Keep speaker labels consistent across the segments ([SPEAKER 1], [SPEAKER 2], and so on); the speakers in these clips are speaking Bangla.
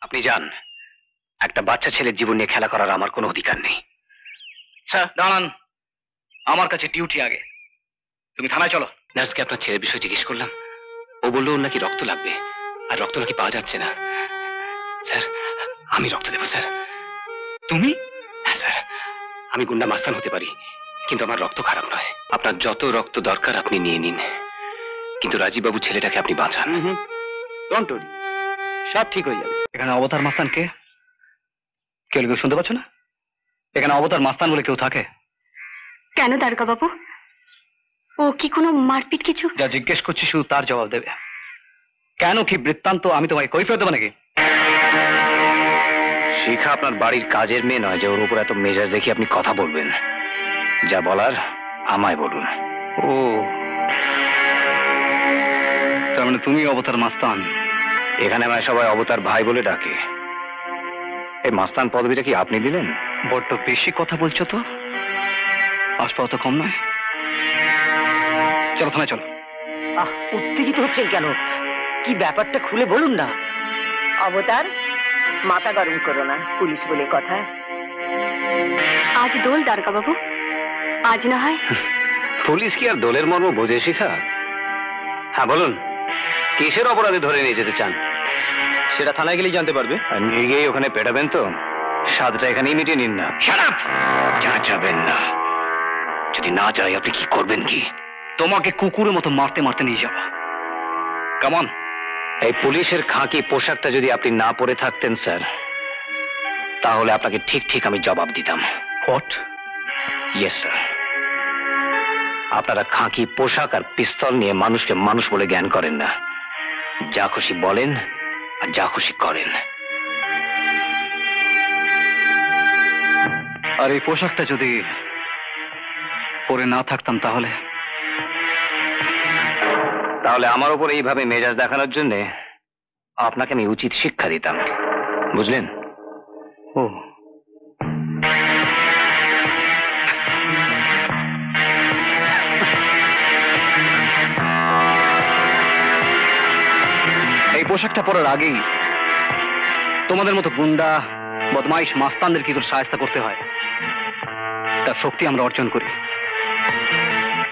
[SPEAKER 1] আপনি যান। একটা বাচ্চা ছেলের জীবন নিয়ে খেলা করার আমার কোনো অধিকার নেই।
[SPEAKER 2] স্যার দাঁড়ান, আমার কাছে ডিউটি আগে। তুমি থানায় চলো।
[SPEAKER 1] নার্সকে আপনার ছেলের বিষয় জিজ্ঞেস করলাম, ও বললো ওর নাকি রক্ত লাগবে, আর রক্ত নাকি পাওয়া যাচ্ছে না। স্যার আমি রক্ত দেবো স্যার।
[SPEAKER 2] তুমি?
[SPEAKER 1] হ্যাঁ স্যার, আমি গুন্ডা মাস্তান হতে পারি, কিন্তু আমার রক্ত খারাপ নয়। আপনার যত রক্ত দরকার আপনি নিয়ে নিন, কিন্তু রাজীববাবু ছেলেটাকে আপনি বাঁচান।
[SPEAKER 2] ডোন্ট ওয়ারি, সব ঠিক হয়ে যাবে। এখানে অবতার মাস্তান কে? কেউ শুনতে পাচ্ছ না? এখানে অবতার মাস্তান বলে কেউ থাকে?
[SPEAKER 3] কেন দারোগা বাবু, ও কি কোনো মারপিট কিছু?
[SPEAKER 2] যা জিজ্ঞেস করছি শুধু তার জবাব দেবে। কেন, কি বৃত্তান্ত আমি তোমাকে কই ফেরত দেবো নাকি?
[SPEAKER 1] শিখা আপনার বাড়ির কাজের মেয়ে নয় যে ওর উপর এত মেজাজ দেখি আপনি কথা বলবেন। যা বলার আমায় বলুন।
[SPEAKER 2] ও, তার মানে তুমি অবতার মাস্তান?
[SPEAKER 1] এখানে আমায় সবাই অবতার ভাই বলে ডাকে। এই মাস্তান পদবিটা কি আপনি দিলেন?
[SPEAKER 2] বড্ড বেশি কথা বলছো তো, আসপাও তো কম নয়। চলো থানায় চলো।
[SPEAKER 4] উত্তেজিত হচ্ছেন কেন? কি ব্যাপারটা খুলে বলুন না। অবতার, মাথা গরম করো না, পুলিশ বলে কথা।
[SPEAKER 3] আজ দোল দারোগা বাবু, আজ না হয়।
[SPEAKER 1] পুলিশ কি আর দোলের মর্ম বোঝে শিখা? হ্যাঁ বলুন, কিসের অপরাধে ধরে নিয়ে যেতে চান?
[SPEAKER 2] সেটা থানায় গেলেই জানতে পারবে।
[SPEAKER 1] আর নিয়ে গিয়ে ওখানে পেটাবেন তো? স্বাদটা এখানেই মিটিয়ে নিন না। যা যাবেন না। যদি না যাই আপনি কি করবেন? কি
[SPEAKER 2] তোমাকে কুকুরের মতো মারতে মারতে নিয়ে যাবো। কেমন?
[SPEAKER 1] এই পুলিশের খাঁকি পোশাকটা যদি আপনি না পরে থাকতেন স্যার, তাহলে আপনাকে ঠিক ঠিক আমি জবাব দিতাম।
[SPEAKER 2] হোয়াট?
[SPEAKER 1] Yes sir. আপনারা খাঁকি পোশাক আর পিস্তল নিয়ে মানুষকে মানুষ বলে জ্ঞান করেন না। যা খুশি বলেন আর যা খুশি করেন।
[SPEAKER 2] আর এই পোশাকটা যদি পরে না থাকতাম তাহলে?
[SPEAKER 1] তাহলে আমার উপর এইভাবে মেজাজ দেখানোর জন্য আপনাকে আমি উচিত শিক্ষা দিতাম, বুঝলেন?
[SPEAKER 2] ও, এই পোশাকটা পরার আগেই তোমাদের মতো গুন্ডা বদমাইশ মাস্তানদের কি করে সাহায্য করতে হয় তার শক্তি আমরা অর্জন করি,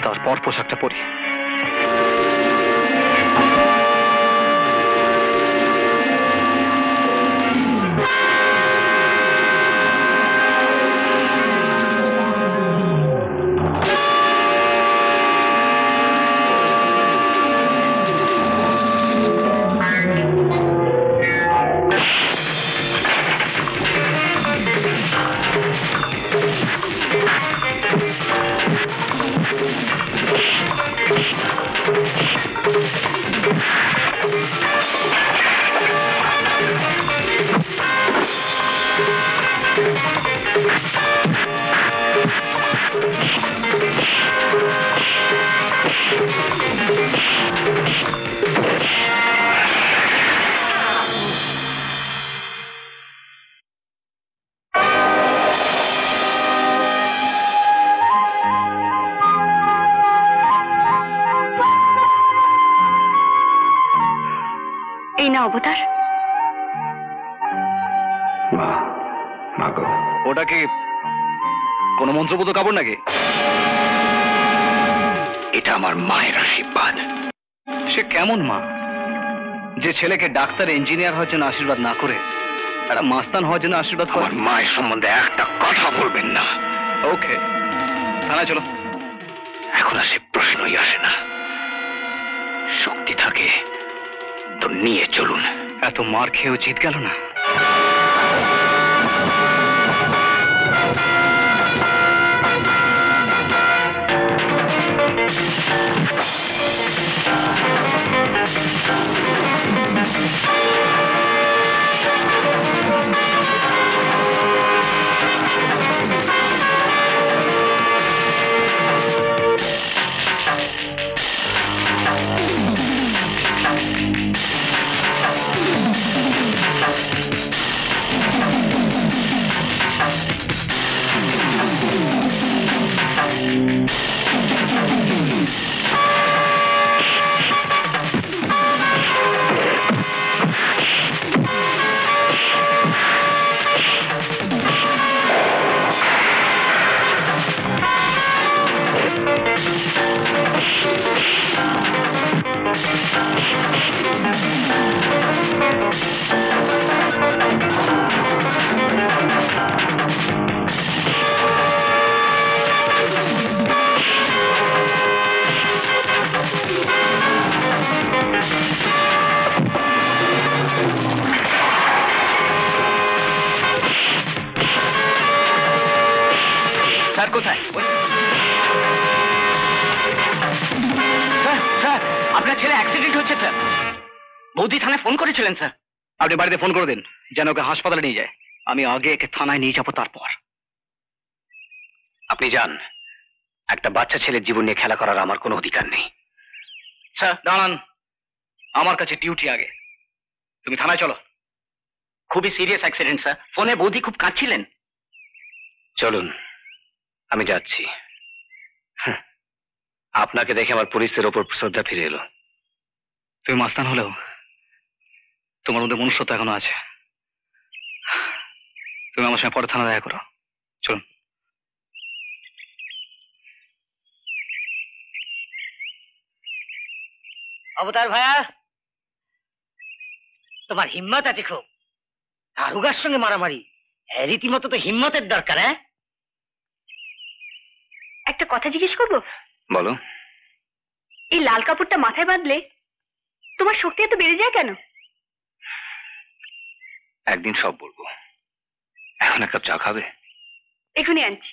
[SPEAKER 2] তারপর পোশাকটা পরি।
[SPEAKER 3] এই না অবতার।
[SPEAKER 2] ওটা কি কোন মন্ত্রপুত কাপড় নাকি?
[SPEAKER 1] এটা আমার মায়ের আশীর্বাদ।
[SPEAKER 2] সে কেমন মা যে ছেলেকে ডাক্তার ইঞ্জিনিয়ার হওয়ার জন্য আশীর্বাদ না করে একটা মাস্তান হওয়ার জন্য আশীর্বাদ করে?
[SPEAKER 1] আমার মায়ের সম্বন্ধে একটা কথা বলবেন না।
[SPEAKER 2] ওকে, থানায় চলো।
[SPEAKER 1] এখন আর সে প্রশ্নই আসে না। শক্তি থাকে তো নিয়ে চলুন।
[SPEAKER 2] এত মার খেয়েও জিত গেল না। বৌদি থানায় ফোন করেছিলেন স্যার। আপনি বাড়িতে ফোন করে দিন যেন ওকে হাসপাতালে নিয়ে যায়। আমি আগে একে থানায় নিয়ে যাবো, তারপর।
[SPEAKER 1] আপনি যান, একটা বাচ্চা ছেলের জীবন নিয়ে খেলা করার আমার কোনো অধিকার নেই।
[SPEAKER 2] স্যার দাঁড়ান, আমার কাছে ডিউটি আগে। তুমি থানায় চলো। খুবই সিরিয়াস অ্যাক্সিডেন্ট স্যার, ফোনে বৌদি খুব কাঁদছিলেন।
[SPEAKER 1] চলুন, আমি যাচ্ছি। আপনাকে দেখে আমার পুলিশের ওপর শ্রদ্ধা ফিরে এলো।
[SPEAKER 2] তুমি মাস্তান হলেও তোমার মধ্যে মনুষ্যত্ব এখনো আছে। তুমি আমার সঙ্গে পরে থানা দেখা করো। চলুন।
[SPEAKER 4] অবতার ভাইয়া, তোমার হিম্মত আছে খুব। দারোগার সঙ্গে মারামারি, রীতিমতো তো হিম্মতের দরকার। হ্যাঁ,
[SPEAKER 3] একটা কথা জিজ্ঞেস করবো?
[SPEAKER 1] বলো।
[SPEAKER 3] এই লাল কাপড়টা মাথায় বাঁধলে তোমার শক্তি এত বেড়ে যায় কেন?
[SPEAKER 1] একদিন সব বলবো। এখন এক কাপ চা খাবে?
[SPEAKER 3] এখনই আনছি।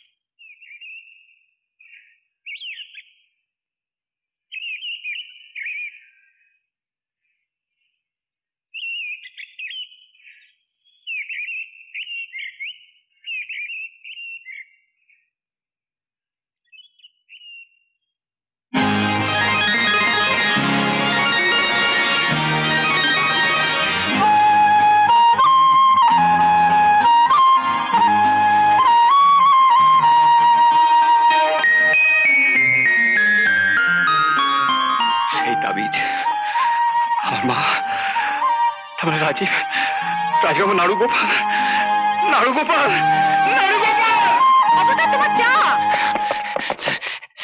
[SPEAKER 1] সেই তাবিজ আমার মা, তারপরে রাজীব, রাজবাবু, নাড়ুগোপাল, নাড়ুগোপাল, নাড়ুগোপাল।
[SPEAKER 3] অবতার, তোমার চা।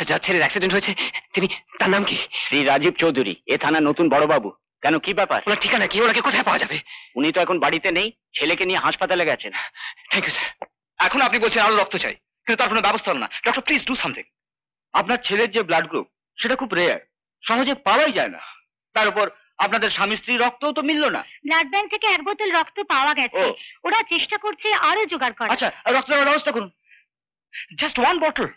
[SPEAKER 1] যার ছেলের অ্যাক্সিডেন্ট হয়েছে, তিনি, তার নাম কি?
[SPEAKER 2] শ্রী রাজীব চৌধুরী, এ থানা নতুন বড়বাবু। কেন, কি ব্যাপার?
[SPEAKER 1] ওনার ঠিকানা কি? ওনাকে কোথায় পাওয়া যাবে?
[SPEAKER 2] উনি তো এখন বাড়িতে নেই, ছেলেকে নিয়ে হাসপাতালে গেছেন।
[SPEAKER 1] Thank you sir.
[SPEAKER 2] এখন আপনি বলছেন আরো রক্ত চাই, কিন্তু তার কোনো ব্যবস্থা হল না। Doctor, please do something. আপনার ছেলের যে ব্লাড গ্রুপ, সেটা খুব রেয়ার, সহজে পাওয়াই যায় না। তার উপর আপনাদের স্বামী স্ত্রীর রক্তও তো মিলল না।
[SPEAKER 3] ব্লাড ব্যাংক থেকে 1 বোতল রক্ত পাওয়া গেছে।
[SPEAKER 2] ও।
[SPEAKER 3] ওরা চেষ্টা করছে আরো জোগাড় করার।
[SPEAKER 2] আচ্ছা, রক্ত দেওয়ার ব্যবস্থা করুন। Just 1 bottle.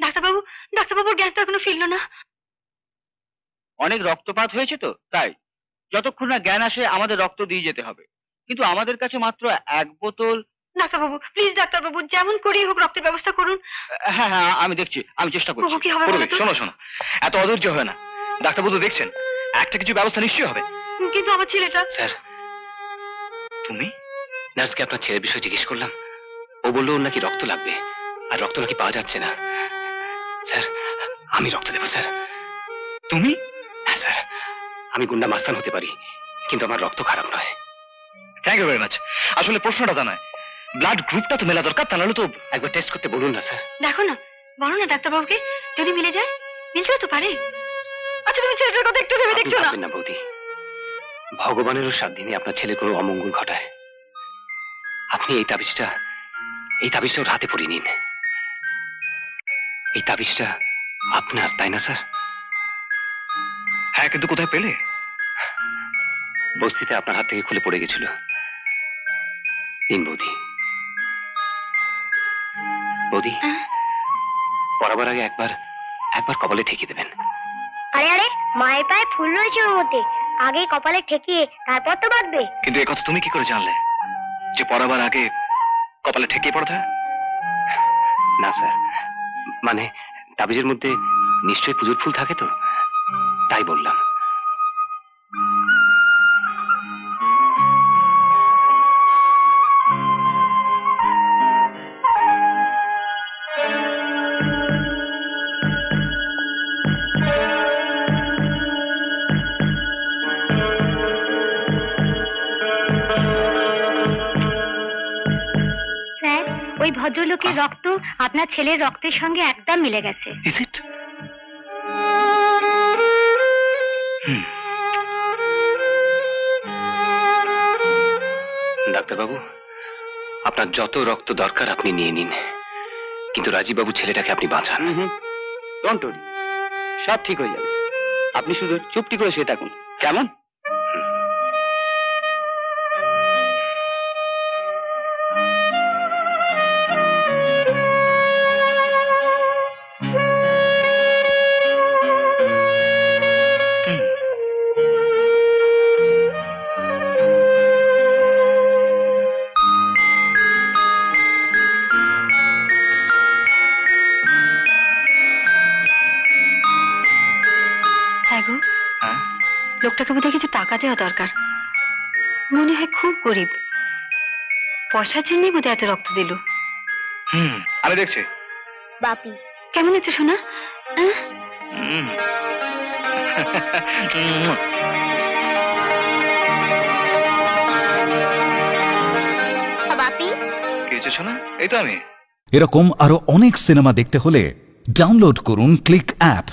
[SPEAKER 3] ডাক্তারবাবু, ডাক্তারবাবুর জ্ঞান তো এখনো ফিরল না।
[SPEAKER 2] অনেক রক্তপাত হয়েছে তো তাই, যতক্ষণ না জ্ঞান আসে আমাদের রক্ত দিয়ে যেতে হবে। কিন্তু আমাদের কাছে মাত্র 1 বোতল।
[SPEAKER 3] ডাক্তারবাবু, প্লিজ ডাক্তারবাবু, যেমন করেই হোক রক্তের ব্যবস্থা করুন।
[SPEAKER 2] হ্যাঁ হ্যাঁ, আমি দেখছি, আমি চেষ্টা করছি।
[SPEAKER 3] ওহ, কি হবে
[SPEAKER 2] করবে।
[SPEAKER 3] বলো তো?
[SPEAKER 2] শোনো শোনো, এত অধৈর্য হয় না। ডাক্তারবাবু তো দেখছেন, একটা কিছু ব্যবস্থা নিশ্চয়ই হবে।
[SPEAKER 3] কিন্তু আমার ছেলেটা।
[SPEAKER 1] স্যার,
[SPEAKER 2] তুমি?
[SPEAKER 1] নার্সকে আপনার ছেলের বিষয়ে জিজ্ঞেস করলাম, ও বললো ওর নাকি রক্ত লাগবে, আর রক্ত নাকি পাওয়া যাচ্ছে না। স্যার, আমি রক্ত দেবো স্যার।
[SPEAKER 2] তুমি?
[SPEAKER 1] হ্যাঁ স্যার, আমি গুন্ডা মাস্তান হতে পারি, কিন্তু আমার রক্ত খারাপ নয়।
[SPEAKER 2] Thank you very much. আসলে প্রশ্নটা তা নয়, ব্লাড গ্রুপটা তো মেলা দরকার, তা নাহলে তো।
[SPEAKER 1] একবার টেস্ট করতে বলুন না স্যার।
[SPEAKER 3] দেখো না, বলো না ডাক্তারবাবুকে, যদি মিলে যায়। মিলতেও তো পারে। আচ্ছা, তুমি ছেলেটার কথা একটু ভেবে
[SPEAKER 1] আপনি
[SPEAKER 3] দেখছো না?
[SPEAKER 1] ভাববেন না বৌদি, ভগবানেরও 7 দিনে আপনার ছেলে কোনো অমঙ্গল ঘটায়। আপনি এই তাবিজটা ওর হাতে পরিয়ে নিন। এই তাবিজটা আপনার, তাই না স্যার?
[SPEAKER 2] হ্যাঁ, কিন্তু কোথায় পেলে?
[SPEAKER 1] বস্তিতে আপনার হাত থেকে খুলে পড়ে গেছিল। নিন বৌদি। বৌদি, পড়াবার আগে একবার কপালে ঠেকিয়ে দেবেন।
[SPEAKER 5] আরে আরে, মায়ের পায়ে ফুল রয়েছে ওর মধ্যে, আগে কপালে ঠেকিয়ে তারপর তো বাঁধবে।
[SPEAKER 2] কিন্তু এই কথা তুমি কি করে জানলে যে পড়াবার আগে কপালে ঠেকিয়ে পড়তে হয়?
[SPEAKER 1] না স্যার, মানে তাবিজের মধ্যে নিশ্চয়ই পুজোর ফুল থাকে তো, তাই বললাম।
[SPEAKER 5] স্যার, ওই ভদ্রলোকের রক্ত আপনার ছেলের রক্তের সঙ্গে একদম মিলে গেছে।
[SPEAKER 2] Is it?
[SPEAKER 1] ডাক্তারবাবু, আপনার যত রক্ত দরকার আপনি নিয়ে নিন, কিন্তু রাজীববাবু ছেলেটাকে আপনি বাঁচান।
[SPEAKER 2] ডোন্ট ওয়ারি, সব ঠিক হয়ে যাবে। আপনি শুধু চুপটি করে শুয়ে থাকুন, কেমন?
[SPEAKER 3] ওটাকে বোধহয় কিছু টাকা দেওয়া দরকার। মনে হয় খুব গরিব, পয়সার জন্যই বোধহয় এত রক্ত দিল।
[SPEAKER 2] আমি দেখছি।
[SPEAKER 5] বাপি
[SPEAKER 3] কেমন আছো সোনা? হ্যাঁ?
[SPEAKER 5] বাপি
[SPEAKER 2] কি হচ্ছে শোনা? এই তো আমি।
[SPEAKER 6] এরকম আরো অনেক সিনেমা দেখতে হলে ডাউনলোড করুন ক্লিক অ্যাপ।